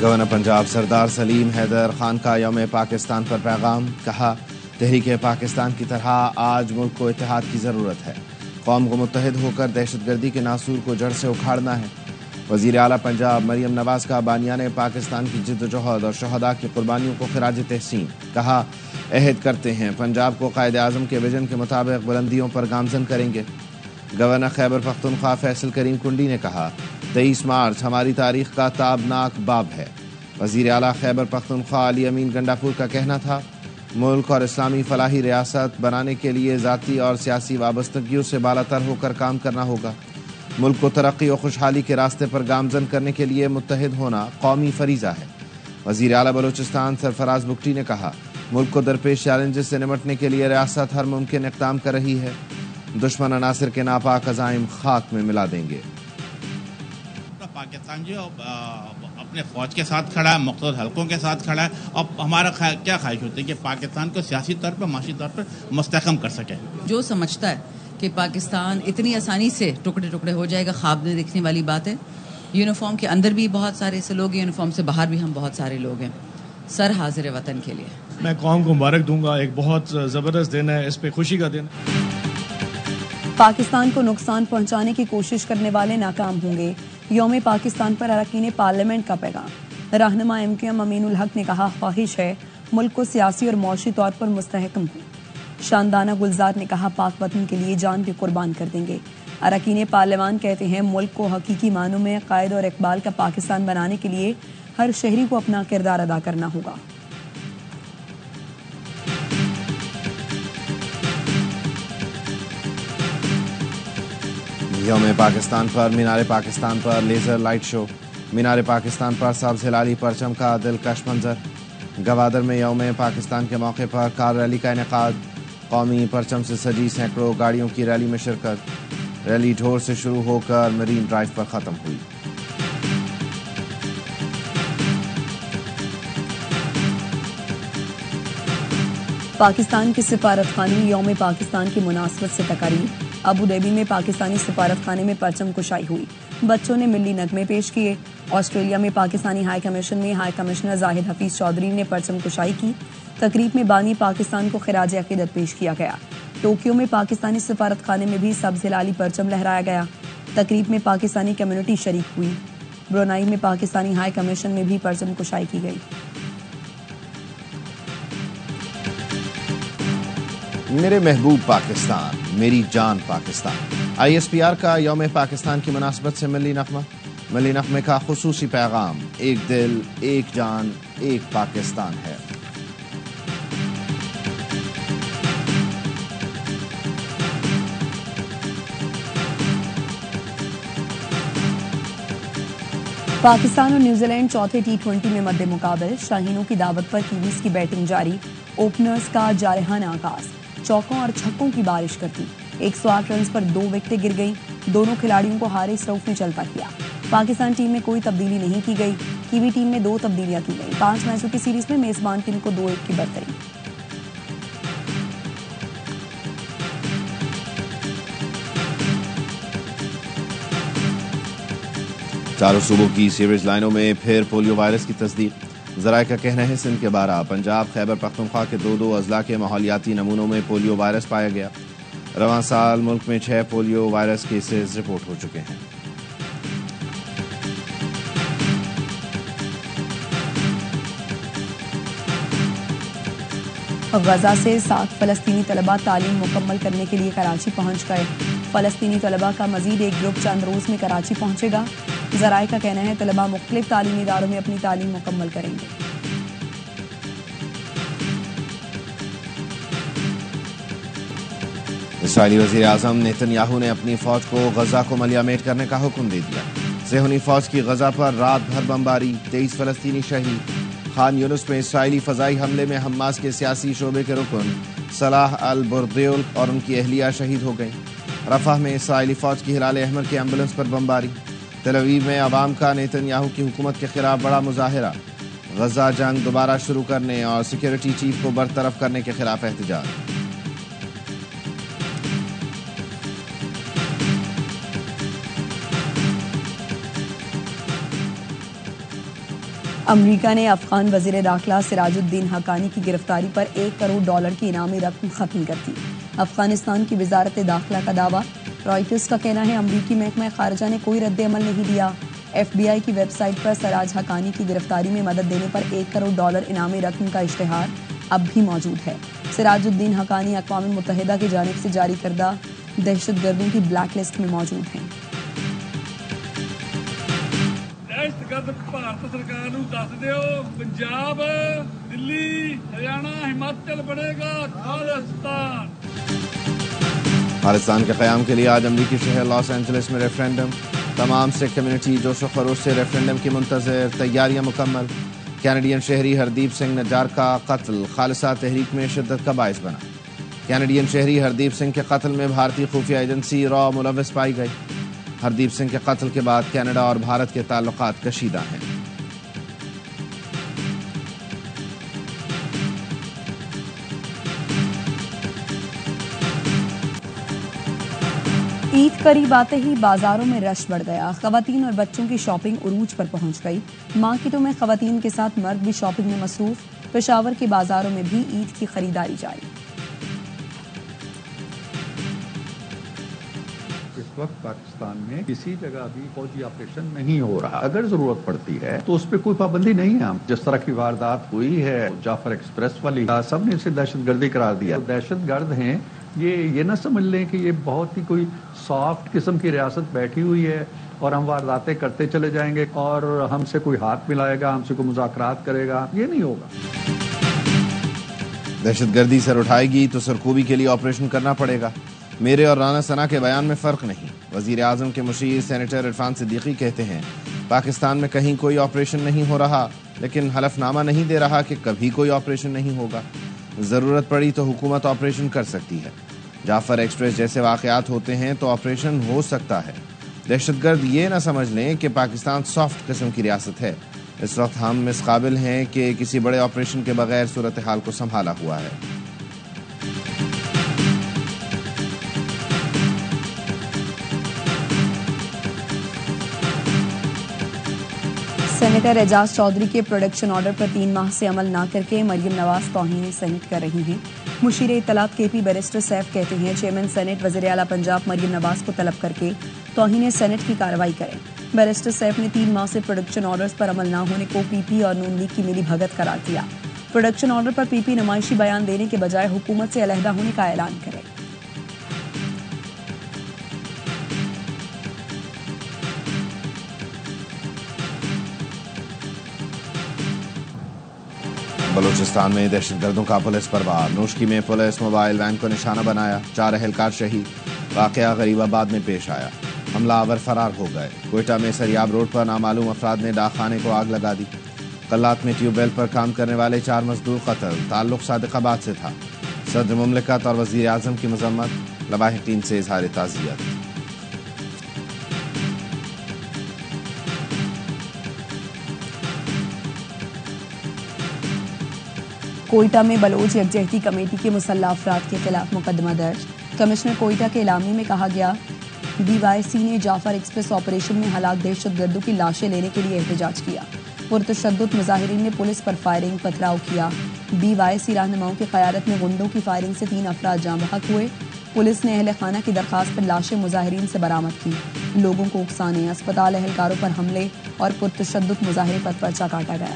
Governor Punjab سردار سلیم حیدر خان کا یوم پاکستان پر پیغام، کہا تحریک پاکستان کی طرح آج ملک کو اتحاد کی ضرورت ہے، قوم کو متحد ہو کر دہشت گردی کے ناسور کو جڑ سے اکھاڑنا ہے۔ وزیر اعلیٰ پنجاب مریم نواز کا بانیان پاکستان کی جدوجہد اور شہداء کی قربانیوں کو خراج تحسین، کہا عہد کرتے ہیں پنجاب کو قائد اعظم کے ویژن کے مطابق بلندیوں پر گامزن کریں گے۔ گورنر خیبر پختونخوا فیصل کریم کنڈی نے کہا 23 مارچ ہماری تاریخ کا تابناک باب ہے۔ وزیر اعلیٰ خیبر پختونخوا علی امین گنڈاپور کا کہنا تھا ملک اور اسلامی فلاحی ریاست بنانے کے لیے ذاتی اور سیاسی وابستگیوں سے بالاتر ہو کر کام کرنا ہوگا۔ ملک کو ترقی اور خوشحالی کے راستے پر گامزن کرنے کے لیے متحد ہونا قومی فریضہ ہے۔ وزیر اعلیٰ بلوچستان سرفراز بگٹی نے کہا ملک کو درپیش چیلنجز سے نمٹنے کے لیے ریاست ہر ممکن اقدام کر رہی ہے، دشمن عناصر کے ناپاک عزائم خاک میں ملا دیں گے۔ پاکستان جو اپنے فوج کے ساتھ کھڑا ہے، مختلف حلقوں کے ساتھ کھڑا ہے، اور ہمارا کیا خواہش ہوتی ہے کہ پاکستان کو سیاسی طور پر معاشی طور پر مستحکم کر سکے۔ جو سمجھتا ہے کہ پاکستان اتنی آسانی سے ٹکڑے ٹکڑے ہو جائے گا، خواب میں دیکھنے والی بات ہے۔ یونیفارم کے اندر بھی بہت سارے ایسے لوگ ہیں، یونیفارم سے باہر بھی ہم بہت سارے لوگ ہیں، سر حاضر وطن کے لیے۔ میں قوم کو مبارک دوں گا، ایک بہت زبردست دن ہے، اس پہ خوشی کا دن ہے۔ پاکستان کو نقصان پہنچانے کی کوشش کرنے والے ناکام ہوں گے، یوم پاکستان پر اراکین پارلیمنٹ کا پیغام۔ رہنما ایم کیو ایم امین الحق نے کہا خواہش ہے ملک کو سیاسی اور معاشی طور پر مستحکم ہو۔ شاندانہ گلزار نے کہا پاک وطن کے لیے جان بھی قربان کر دیں گے۔ اراکین پارلیمان کہتے ہیں ملک کو حقیقی معنوں میں قائد اور اقبال کا پاکستان بنانے کے لیے ہر شہری کو اپنا کردار ادا کرنا ہوگا۔ یوم پاکستان پر مینار پاکستان پر لیزر لائٹ شو، مینار پاکستان پر سبز ہلالی پرچم کا دلکش منظر۔ گوادر میں یوم پاکستان کے موقع پر کار ریلی کا انعقاد، قومی پرچم سے سجی سینکڑوں گاڑیوں کی ریلی میں شرکت۔ ریلی ڈھور سے شروع ہو کر مرین ڈرائیو پر ختم ہوئی۔ پاکستان کے سفارت خانے میں یوم پاکستان کی مناسبت سے تقاریب۔ ابو دھابی میں پاکستانی سفارت خانے میں پرچم کشائی ہوئی، بچوں نے ملی نغمے پیش کیے۔ آسٹریلیا میں پاکستانی ہائی کمیشن میں ہائی کمشنر زاہد حفیظ چودھری نے پرچم کشائی کی۔ تقریب میں بانی پاکستان کو خراج عقیدت پیش کیا گیا۔ ٹوکیو میں پاکستانی سفارت خانے میں بھی سبز ہلالی پرچم لہرایا گیا۔ تقریب میں پاکستانی کمیونٹی شریک ہوئی۔ برونائی میں پاکستانی ہائی کمیشن میں بھی پرچم کشائی کی گئی۔ میرے محبوب پاکستان، میری جان Pakistan. I S P R کا یوم پاکستان کی مناسبت سے ملی نغمے کا خصوصی پیغام، ایک دل، ایک جان، ایک پاکستان ہے۔ پاکستان اور نیوزی لینڈ چوتھے T20 میں مد مقابل، شاہینوں کی دعوت پر کیویز کی بیٹنگ جاری، اوپنرز کا جارحانہ آغاز، چوکوں اور چھکوں کی بارش کرتی، 108 رنز پر 2 وکٹیں گر گئیں، دونوں کھلاڑیوں کو حارث رؤف نے چلتا کیا۔ پاکستان ٹیم میں کوئی تبدیلی نہیں کی گئی، کیوی ٹیم میں 2 تبدیلیاں کی گئیں، 5 میچوں کی سیریز میں میزبان ٹیم کو 2-1 کی برتری۔ چاروں صوبوں کی سیوریج لائنوں میں پھر پولیو وائرس کی تصدیق۔ ذرائع کا کہنا ہے سندھ کے 12، پنجاب، خیبر پختونخوا کے 2 اضلاع کے ماحولیاتی نمونوں میں پولیو وائرس پایا گیا۔ رواں سال ملک میں 6 پولیو وائرس کیسز رپورٹ ہو چکے ہیں۔ غزہ سے 7 فلسطینی طلباء تعلیم مکمل کرنے کے لیے کراچی پہنچ گئے۔ فلسطینی طلباء کا مزید ایک گروپ چند روز میں کراچی پہنچے گا۔ ذرائع کا کہنا ہے طلباء مختلف تعلیمی اداروں میں اپنی تعلیم مکمل کریں گے۔ اسرائیلی وزیر اعظم نیتن یاہو نے اپنی فوج کو غزہ کو ملیامیٹ کرنے کا حکم دے دیا۔ صہیونی فوج کی غزہ پر رات بھر بمباری، 23 فلسطینی شہید۔ خان یونس میں اسرائیلی فضائی حملے میں حماس کے سیاسی شعبے کے رکن صلاح البردیول اور ان کی اہلیہ شہید ہو گئیں۔ رفح میں اسرائیلی فوج کی ہلال احمر کی ایمبولنس پر بمباری۔ تل اویو میں عوام کا نیتن یاہو کی حکومت کے خلاف بڑا مظاہرہ۔ غزہ جنگ دوبارہ شروع کرنے اور سیکیورٹی چیف کو برطرف کرنے کے خلاف احتجاج۔ امریکہ نے افغان وزیر داخلہ سراج الدین حقانی کی گرفتاری پر $1 کروڑ کی انعامی رقم ختم کر دی۔ افغانستان کی وزارت داخلہ کا دعویٰ، رائٹرز کا کہنا ہے امریکی محکمہ خارجہ نے کوئی رد عمل نہیں دیا۔ FBI کی ویب سائٹ پر سراج حقانی کی گرفتاری میں مدد دینے پر $1 کروڑ انعامی رقم کا اشتہار اب بھی موجود ہے۔ سراج الدین حقانی اقوام متحدہ کی جانب سے جاری کردہ دہشت گردوں کی بلیک لسٹ میں موجود ہیں۔ ਭਾਰਤ ਸਰਕਾਰ ਨੂੰ ਦੱਸ ਦਿਓ ਪੰਜਾਬ ਦਿੱਲੀ ਹਰਿਆਣਾ ਹਿਮਾਚਲ ਬਣੇਗਾ ਖਾਲਿਸਤਾਨ। خالستان کے قیام کے لیے آج امریکی شہر لاس اینجلس میں ریفرینڈم، تمام سکھ کمیونٹی جوش و خروش سے ریفرینڈم کی منتظر، تیاریاں مکمل۔ کینیڈین شہری ہردیپ سنگھ نجار کا قتل خالصہ تحریک میں شدت کا باعث بنا۔ کینیڈین شہری ہردیپ سنگھ کے قتل میں بھارتی خفیہ ایجنسی را ملوث پائی گئی۔ ہردیپ سنگھ کے قتل کے بعد کینیڈا اور بھارت کے تعلقات کشیدہ ہیں۔ عید قریب آتے ہی بازاروں میں رش بڑھ گیا۔ خواتین اور بچوں کی شاپنگ عروج پر پہنچ گئی۔ مارکیٹوں میں خواتین کے ساتھ مرد بھی شاپنگ میں مصروف۔ پشاور کے بازاروں میں بھی عید کی خریداری جاری۔ اس وقت پاکستان میں کسی جگہ بھی فوجی آپریشن نہیں ہو رہا۔ اگر ضرورت پڑتی ہے تو اس پہ کوئی پابندی نہیں ہے۔ جس طرح کی واردات ہوئی ہے جعفر ایکسپریس والی، سب نے اسے دہشت گردی قرار دیا۔ دہشت گرد ہیں یہ نہ سمجھ لیں کہ یہ بہت ہی کوئی سافٹ قسم کی ریاست بیٹھی ہوئی ہے اور ہم وارداتیں کرتے چلے جائیں گے اور ہم سے کوئی ہاتھ ملائے گا، ہم سے کوئی مذاکرات کرے گا، یہ نہیں ہوگا۔ دہشت گردی سر اٹھائے گی تو سرکوبی کے لیے آپریشن کرنا پڑے گا۔ میرے اور رانا ثنا کے بیان میں فرق نہیں۔ وزیر اعظم کے مشیر سینیٹر عرفان صدیقی کہتے ہیں پاکستان میں کہیں کوئی آپریشن نہیں ہو رہا، لیکن حلف نامہ نہیں دے رہا کہ کبھی کوئی آپریشن نہیں ہوگا۔ ضرورت پڑی تو حکومت آپریشن کر سکتی ہے۔ جعفر ایکسپریس جیسے واقعات ہوتے ہیں تو آپریشن ہو سکتا ہے۔ دہشت گرد یہ نہ سمجھ لیں کہ پاکستان سافٹ قسم کی ریاست ہے۔ اس وقت ہم اس قابل ہیں کہ کسی بڑے آپریشن کے بغیر صورتحال کو سنبھالا ہوا ہے۔ سینیٹر اعجاز چودھری کے پروڈکشن آرڈر پر 3 ماہ سے عمل نہ کر کے مریم نواز توہین سینٹ کر رہی ہیں۔ مشیر اطلاعات کے پی بیرسٹر سیف کہتے ہیں چیئرمین سینٹ وزیر اعلیٰ پنجاب مریم نواز کو طلب کر کے توہین سینٹ کی کارروائی کریں۔ بیرسٹر سیف نے 3 ماہ سے پروڈکشن آرڈرز پر عمل نہ ہونے کو پی پی اور نون لیگ کی ملی بھگت قرار دیا۔ پروڈکشن آرڈر پر پی پی نمائشی بیان دینے کے بجائے حکومت سے علیحدہ ہونے کا اعلان کرے۔ بلوچستان میں دہشت گردوں کا پولیس پر وار۔ نوشکی میں پولیس موبائل وین کو نشانہ بنایا، 4 اہلکار شہید۔ واقعہ غریب آباد میں پیش آیا، حملہ آور فرار ہو گئے۔ کوئٹہ میں سریاب روڈ پر نامعلوم افراد نے ڈاک خانے کو آگ لگا دی۔ قلات میں ٹیوب ویل پر کام کرنے والے 4 مزدور قتل، تعلق صادق آباد سے تھا۔ صدر مملکت اور وزیر اعظم کی مذمت، لواحقین سے اظہار تعزیت۔ کوئٹہ میں بلوچ یکجہتی کمیٹی کے مسلح افراد کے خلاف مقدمہ درج۔ کمشنر کوئٹہ کے اعلامیے میں کہا گیا BYC نے جعفر ایکسپریس آپریشن میں ہلاک دہشت گردوں کی لاشیں لینے کے لیے احتجاج کیا۔ پرتشدد مظاہرین نے پولیس پر فائرنگ، پتھراؤ کیا۔ BYC رہنماؤں کی قیادت میں غنڈوں کی فائرنگ سے 3 افراد جاں بحق ہوئے۔ پولیس نے اہل خانہ کی درخواست پر لاشیں مظاہرین سے برآمد کی۔ لوگوں کو اکسانے، اسپتال اہلکاروں پر حملے اور پرتشدد مظاہرے پر پرچہ کاٹا گیا۔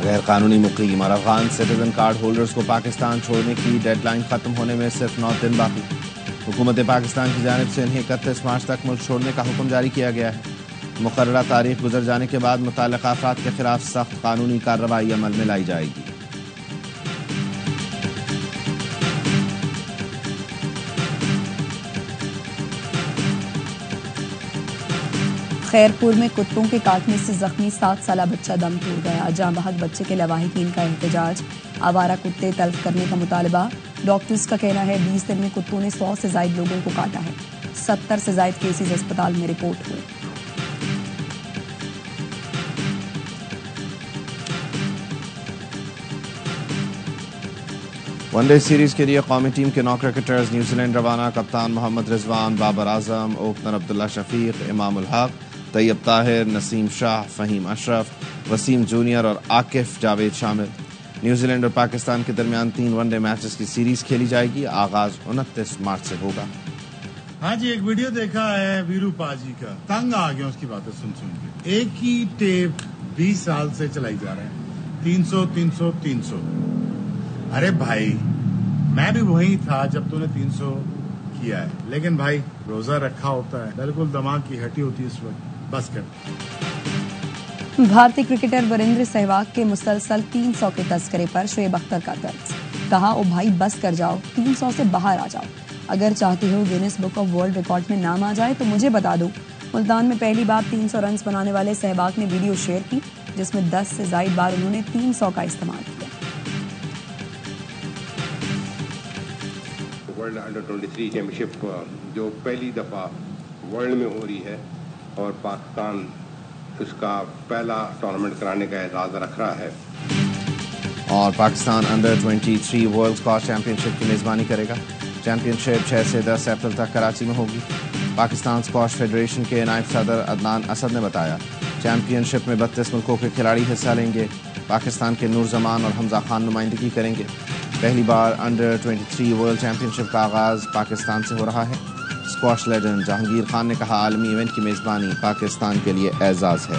غیر قانونی مقیم اور افغان سٹیزن کارڈ ہولڈرز کو پاکستان چھوڑنے کی ڈیڈ لائن ختم ہونے میں صرف 9 دن باقی۔ حکومت پاکستان کی جانب سے انہیں 31 مارچ تک ملک چھوڑنے کا حکم جاری کیا گیا ہے۔ مقررہ تاریخ گزر جانے کے بعد متعلقہ افراد کے خلاف سخت قانونی کارروائی عمل میں لائی جائے گی۔ خیرپور میں کتوں کے کاٹنے سے زخمی 7 سالہ بچہ دم توڑ گیا۔ جاں بحق بچے کے لواحقین کا احتجاج، آوارہ کتے تلف کرنے کا مطالبہ۔ ڈاکٹرز کا کہنا ہے 20 دن میں کتوں نے 100 سے زائد لوگوں کو کاٹا ہے۔ 70 سے زائد کیسز اسپتال میں رپورٹ ہوئے۔ ون ڈے سیریز کے لیے قومی ٹیم کے 9 کرکٹرز نیوزی لینڈ روانہ. کپتان محمد رضوان، بابر اعظم، اوپنر عبداللہ شفیق، امام الحق، طیب طاہر، نسیم شاہ، فہیم اشرف، وسیم جونیئر اور عاکف جاوید شامل. نیوزی لینڈ اور پاکستان کے درمیان 3 ون ڈے میچز کی سیریز کھیلی جائے گی. آغاز 29 مارچ سے ہوگا. ہاں جی، ایک ویڈیو دیکھا ہے ویرو پاجی کا، تنگ آ گیا اس کی باتیں سن کے. ایک ہی ٹیپ 20 سال سے چلائی جا رہے ہیں، 300 300 300. ارے بھائی، میں بھی وہی تھا جب تو نے 300 کیا ہے، لیکن بھائی روزہ رکھا ہوتا ہے، بالکل دماغ کی ہٹی ہوتی ہے اس وقت. بس کر. بھارتی کرکٹر وریندر سہواگ کے مسلسل 300 کے تذکرے پر شعیب اختر کا طرز. کہا او بھائی بس کر جاؤ، 300 سے باہر آ جاؤ. اگر چاہتے ہو Guinness book of world record میں نام آ جائے تو مجھے بتا دو. ملتان میں پہلی بار 300 رنز بنانے والے سہواگ نے ویڈیو شیئر کی جس میں 10 سے زائد بار انہوں نے 300 کا استعمال کیا. ورلڈ انڈر 23 چیمپئن شپ جو پہلی دفعہ ورلڈ میں ہو رہی ہے اور پاکستان اس کا پہلا ٹورنامنٹ کرانے کا اعزاز رکھ رہا ہے. اور Pakistan under 23 world squash championship کی میزبانی کرے گا. چیمپئن شپ 6 سے 10 اپریل تک کراچی میں ہوگی. پاکستان اسکواش فیڈریشن کے نائب صدر عدنان اسد نے بتایا چیمپئن شپ میں 32 ملکوں کے کھلاڑی حصہ لیں گے. پاکستان کے نور زمان اور حمزہ خان نمائندگی کریں گے. پہلی بار انڈر 23 ورلڈ چیمپئن شپ کا آغاز پاکستان سے ہو رہا ہے. اسکواش لیجنڈ جہانگیر خان نے کہا عالمی ایونٹ کی میزبانی پاکستان کے لیے اعزاز ہے.